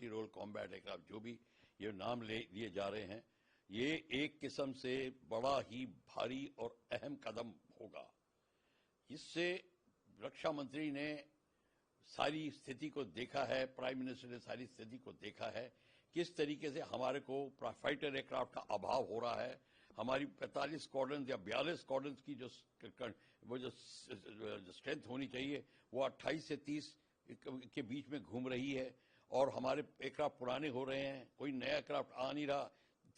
Multi role combat aircraft, जो भी ये नाम लिए जा रहे हैं, ये एक किस्म से बड़ा ही भारी और अहम कदम होगा। इससे रक्षा मंत्री ने सारी स्थिति को देखा है, प्राइम मिनिस्टर ने सारी स्थिति को देखा है, किस तरीके से हमारे को फाइटर एयरक्राफ्ट का अभाव हो रहा है। हमारी 45 स्क्वाड्रन या 42 स्क्वाड्रन की जो स्ट्रेंथ होनी चाहिए वो 28 से 30 के बीच में घूम रही है, और हमारे एयरक्राफ्ट पुराने हो रहे हैं, कोई नया एयरक्राफ्ट आ नहीं रहा,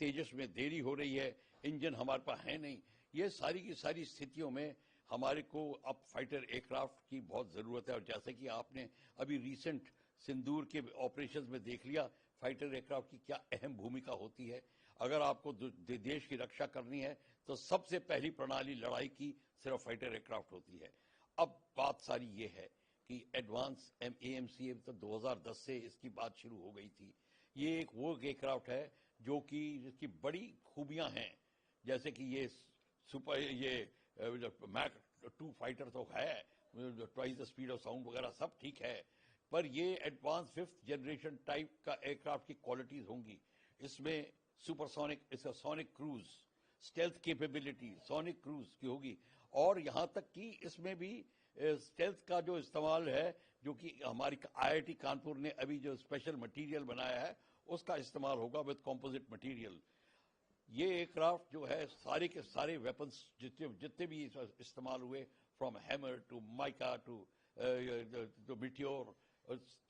तेजस में देरी हो रही है, इंजन हमारे पास है नहीं। ये सारी की सारी स्थितियों में हमारे को अब फाइटर एयरक्राफ्ट की बहुत जरूरत है। और जैसे कि आपने अभी रिसेंट सिंदूर के ऑपरेशंस में देख लिया, फाइटर एयरक्राफ्ट की क्या अहम भूमिका होती है। अगर आपको देश की रक्षा करनी है तो सबसे पहली प्रणाली लड़ाई की सिर्फ फाइटर एयरक्राफ्ट होती है। अब बात सारी ये है कि एडवांस AMCA तो 2010 से इसकी बात शुरू हो गई थी। ये एक वो एयरक्राफ्ट है जो कि जिसकी बड़ी खूबियां हैं, जैसे कि ये मैक 2 फाइटर तो है, twice the speed of sound वगैरह सब ठीक है, पर ये एडवांस 5th जनरेशन टाइप का एयरक्राफ्ट की क्वालिटीज होंगी। इसमें सुपरसोनिक, इसका sonic cruise, stealth capability sonic cruise की होगी, और यहां तक कि इसमें भी स्टेल्थ का जो इस्तेमाल है, जो कि हमारी IIT कानपुर ने अभी जो स्पेशल मटेरियल बनाया है उसका इस्तेमाल होगा विद कॉम्पोजिट मटेरियल। ये एयरक्राफ्ट जो है सारे के सारे वेपन्स जितने भी इस्तेमाल हुए, from hammer to mica to meteor,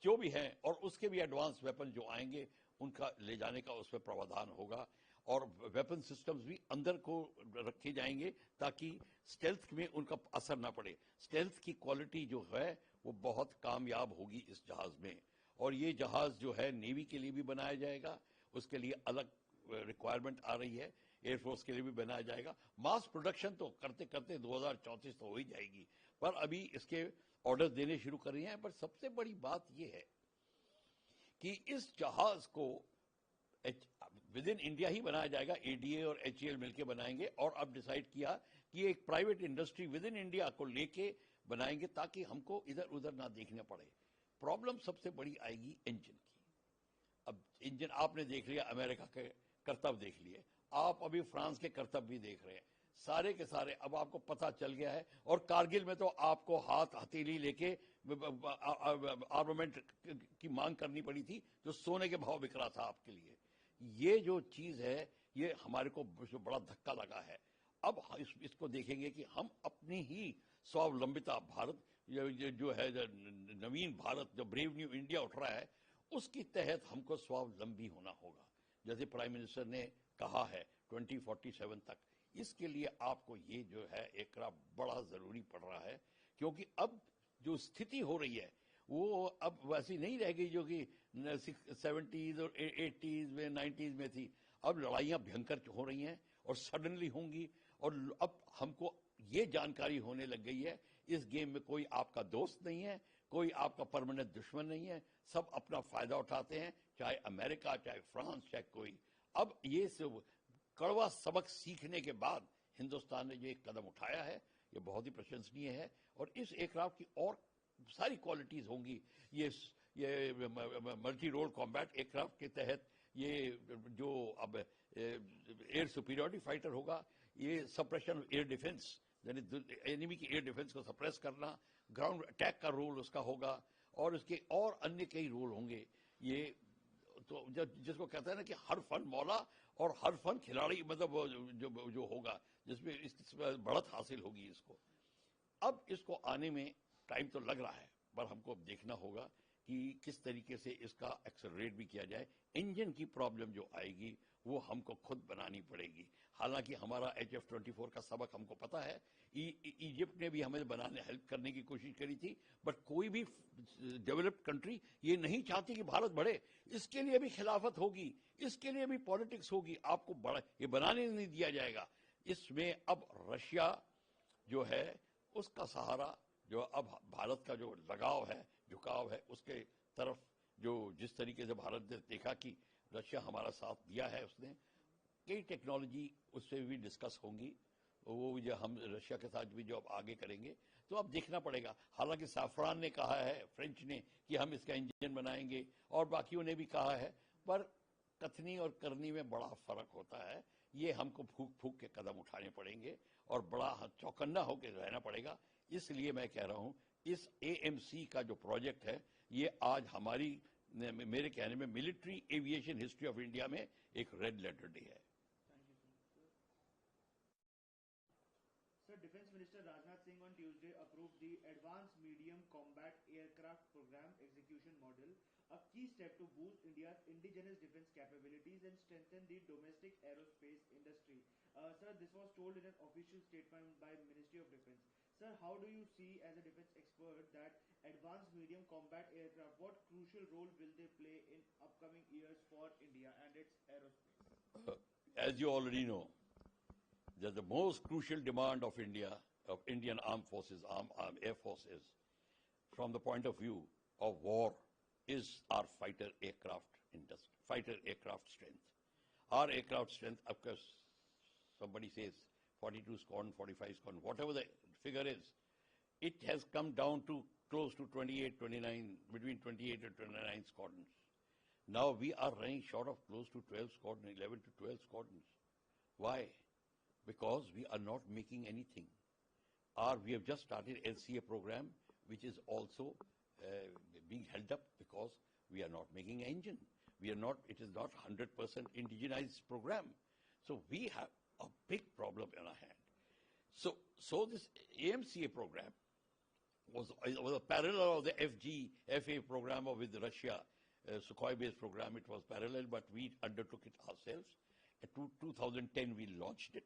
जो भी हैं, और उसके भी एडवांस वेपन जो आएंगे उनका ले जाने का उसमें प्रावधान होगा, और वेपन सिस्टम्स भी अंदर को रखे जाएंगे ताकि स्टेल्थ में उनका असर ना पड़े। स्टेल्थ की क्वालिटी जो है वो बहुत कामयाब होगी इस जहाज में, और ये जहाज जो है नेवी के लिए भी बनाया जाएगा, उसके लिए अलग रिक्वायरमेंट आ रही है, एयरफोर्स के लिए भी बनाया जाएगा। मास प्रोडक्शन तो करते करते 2034 तो हो ही जाएगी, पर अभी इसके ऑर्डर देने शुरू कर रही हैं। पर सबसे बड़ी बात यह है कि इस जहाज को विद इन इंडिया ही बनाया जाएगा, ADA और HAL मिलकर बनाएंगे, और अब डिसाइड किया कि एक private industry with in India को लेके बनाएंगे ताकि हमको इधर उधर ना देखना पड़े। प्रॉब्लम सबसे बड़ी आएगी इंजन की। अब इंजन आपने देख लिया, अमेरिका के करतब देख लिए, आप अभी फ्रांस के करतब भी देख रहे हैं, सारे के सारे अब आपको पता चल गया है। और कारगिल में तो आपको हाथ हथेली लेके आर्मामेंट की मांग करनी पड़ी थी, जो सोने के भाव बिक रहा था आपके लिए। ये जो चीज है ये हमारे को बड़ा धक्का लगा है। अब इसको देखेंगे कि हम अपनी ही स्वावलंबिता भारत जो है, नवीन भारत, जो ब्रेव न्यू इंडिया उठ रहा है, उसके तहत हमको स्वावलंबी होना होगा, जैसे प्राइम मिनिस्टर ने कहा है 2047 तक। इसके लिए आपको ये जो है एयरक्राफ्ट बड़ा जरूरी पड़ रहा है, क्योंकि अब जो स्थिति हो रही है वो अब वैसी नहीं रह गई जो कि 70s और 80s में 90s में थी। अब लड़ाइयां भयंकर हो रही हैं और सडनली होंगी, और अब हमको ये जानकारी होने लग गई है इस गेम में कोई आपका दोस्त नहीं है, कोई आपका परमानेंट दुश्मन नहीं है, सब अपना फायदा उठाते हैं, चाहे अमेरिका, चाहे फ्रांस, चाहे कोई। अब ये सब कड़वा सबक सीखने के बाद हिंदुस्तान ने जो एक कदम उठाया है ये बहुत ही प्रशंसनीय है, और इस एयरक्राफ्ट की और सारी क्वालिटीज होंगी। ये मल्टी रोल कॉम्बैट एयरक्राफ्ट के तहत ये जो अब एयर सुपीरियरिटी फाइटर होगा, ये सप्रेशन एयर डिफेंस, यानी एनिमी की एयर डिफेंस को सप्रेस करना, ग्राउंड अटैक का रोल उसका होगा, और उसके और अन्य कई रोल होंगे। ये तो जिसको कहते हैं ना कि हर फन मौला और हर फन खिलाड़ी, मतलब जो होगा जिसमें इसमें बढ़त हासिल होगी इसको। अब इसको आने में टाइम तो लग रहा है, पर हमको अब देखना होगा कि किस तरीके से इसका एक्सेलरेट भी किया जाए। इंजन की प्रॉब्लम जो आएगी वो हमको खुद बनानी पड़ेगी। हालांकि हमारा HF-24 का सबक हमको पता है, इजिप्ट ने भी हमें बनाने हेल्प करने की कोशिश करी थी, बट कोई भी डेवलप्ड कंट्री ये नहीं चाहती कि भारत बढ़े। इसके लिए भी खिलाफत होगी, इसके लिए भी पॉलिटिक्स होगी, आपको बड़ा ये बनाने नहीं दिया जाएगा। इसमें अब रशिया जो है उसका सहारा, जो अब भारत का जो लगाव है, झुकाव है उसके तरफ, जो जिस तरीके से भारत ने देखा कि रशिया हमारा साथ दिया है, उसने कई टेक्नोलॉजी उससे भी डिस्कस होंगी, वो जो हम रशिया के साथ भी जो अब आगे करेंगे, तो तो अब देखना पड़ेगा। हालांकि साफरान ने कहा है, फ्रेंच ने, कि हम इसका इंजन बनाएंगे, और बाकियों ने भी कहा है, पर कथनी और करनी में बड़ा फर्क होता है। ये हमको फूक फूक के कदम उठाने पड़ेंगे और बड़ा चौकन्ना होकर रहना पड़ेगा। इसलिए मैं कह रहा हूं, इस एएमसी का जो प्रोजेक्ट है, ये आज हमारी, मेरे कहने में, military aviation history of India में एक रेड लेटर डे है। Sir, Defense Minister Rajnath Singh on Tuesday approved the Advanced Medium Combat Aircraft Program Execution Model, a key step to boost India's indigenous defense capabilities and strengthen the domestic aerospace industry. Sir, this was told in an official statement by Ministry of Defense. Sir, how do you see, as a defense expert, that advanced medium combat aircraft, what crucial role will they play in upcoming years for India and its aerospace? As you already know, that the most crucial demand of India, of Indian armed forces, air forces, from the point of view of war, is our fighter aircraft industry, fighter aircraft strength. Our aircraft strength, of course, somebody says 42 squadron, 45 squadron, whatever the figure is, it has come down to close to 28, 29, between 28 and 29 squadrons. Now we are running short of close to 12 squadrons, 11 to 12 squadrons. Why? Because we are not making anything. We have just started LCA program, which is also being held up because we are not making engine. We are not, it is not 100% indigenized program. So we have a big problem in our hand. So this AMCA program was a parallel of the FA program with Russia, Sukhoi-based program. It was parallel, but we undertook it ourselves. In 2010, we launched it.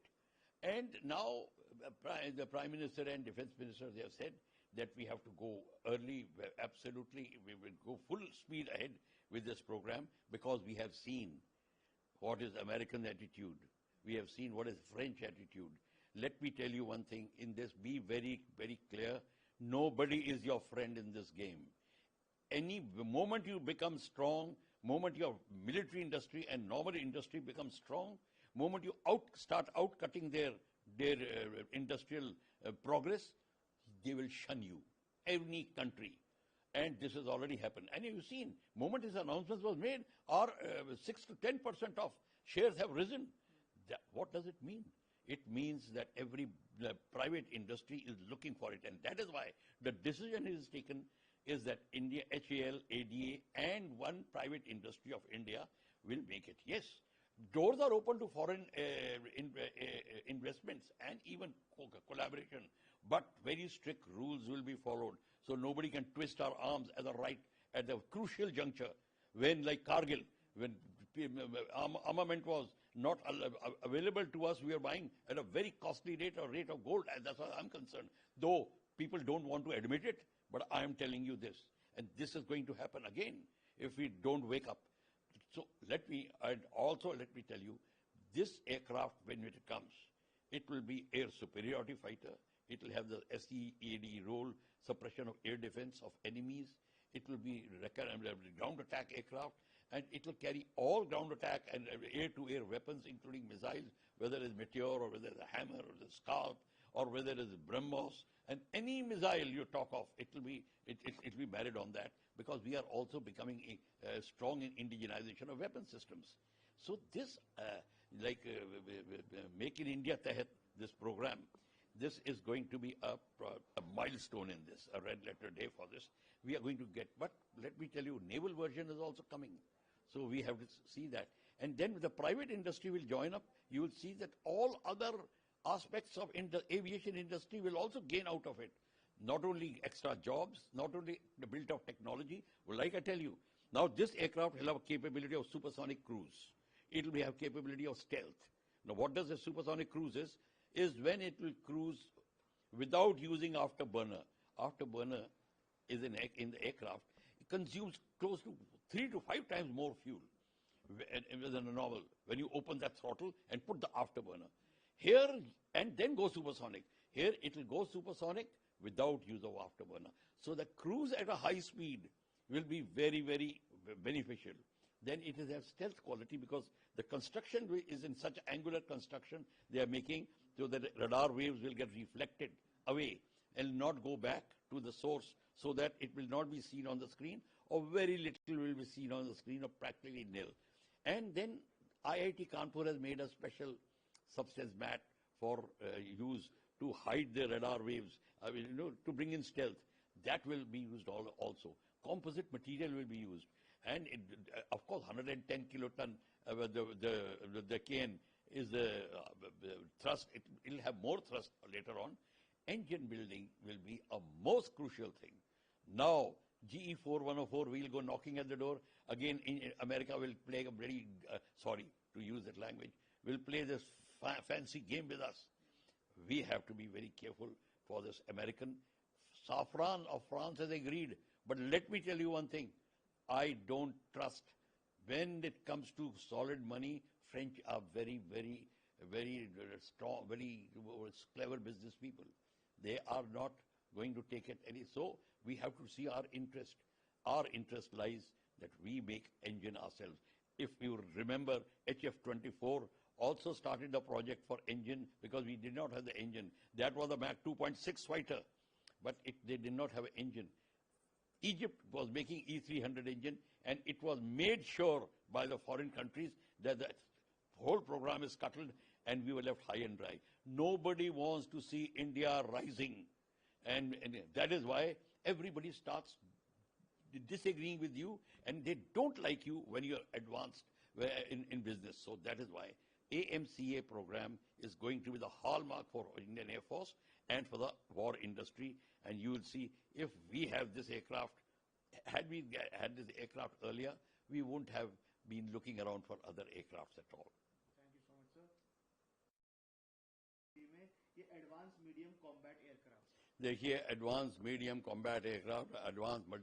And now the Prime Minister and Defense Minister, they have said that we have to go early, absolutely, we will go full speed ahead with this program, because we have seen what is American attitude. We have seen what is French attitude. Let me tell you one thing in this, be very, very clear. Nobody is your friend in this game. Any moment you become strong, moment your military industry and normal industry becomes strong, moment you start outcutting their industrial progress, they will shun you. Any country. And this has already happened. And you've seen, moment this announcement was made, our 6 to 10% of shares have risen. What does it mean? It means that the private industry is looking for it. And that is why the decision is taken is that India, HAL, ADA, and one private industry of India will make it. Yes, doors are open to foreign investments and even collaboration, but very strict rules will be followed. So nobody can twist our arms at the crucial juncture when, like Kargil, when armament was not available to us, we are buying at a very costly rate of gold, and that's what I'm concerned. Though people don't want to admit it, but I am telling you this, and this is going to happen again if we don't wake up. So let me tell you, this aircraft, when it comes, it will be air superiority fighter. It will have the SEAD role, suppression of air defense of enemies. It will be ground attack aircraft, and it will carry all ground attack and air-to-air weapons, including missiles, whether it's Meteor or whether it's a Hammer or the Scalp or whether it's BrahMos, and any missile you talk of, it will be married on that, because we are also becoming strong in indigenization of weapon systems. So this, Make in India Tehet, this program, this is going to be a milestone in this, a red letter day for this. We are going to get, but let me tell you, naval version is also coming. So we have to see that. And then the private industry will join up. You will see that all other aspects of the aviation industry will also gain out of it. Not only extra jobs, not only the build of technology. Well, like I tell you, now this aircraft will have a capability of supersonic cruise. It will have capability of stealth. Now what does a supersonic cruise is when it will cruise without using afterburner. Afterburner is in the aircraft. It consumes close to 3 to 5 times more fuel than a normal when you open that throttle and put the afterburner. Here, and then go supersonic. Here it will go supersonic without use of afterburner. So the cruise at a high speed will be very, very beneficial. Then it will have stealth quality because the construction is in such angular construction they are making so that radar waves will get reflected away. and not go back to the source so that it will not be seen on the screen, or very little will be seen on the screen, or practically nil. And then IIT Kanpur has made a special substance mat for use to hide the radar waves, to bring in stealth. That will be used also. Composite material will be used. And of course, 110 kiloton, the cane is the thrust. It will have more thrust later on. Engine building will be a most crucial thing. Now, GE 4104 will go knocking at the door. Again, in America will play a very, sorry to use that language, will play this fancy game with us. We have to be very careful for this American. Safran of France has agreed. But let me tell you one thing. I don't trust. When it comes to solid money, French are very, very, very strong, very clever business people. They are not going to take it any. So we have to see our interest. Our interest lies that we make engine ourselves. If you remember, HF-24 also started a project for engine because we did not have the engine. That was a Mach 2.6 fighter, but they did not have an engine. Egypt was making E-300 engine, and it was made sure by the foreign countries that the whole program is scuttled and we were left high and dry. Nobody wants to see India rising. And that is why everybody starts disagreeing with you, and they don't like you when you're advanced in business. So that is why AMCA program is going to be the hallmark for Indian Air Force and for the war industry. And you will see, if we have this aircraft, had we had this aircraft earlier, we wouldn't have been looking around for other aircrafts at all. Thank you so much, sir. ये advanced medium combat aircraft. देखिए, advanced medium combat aircraft, advanced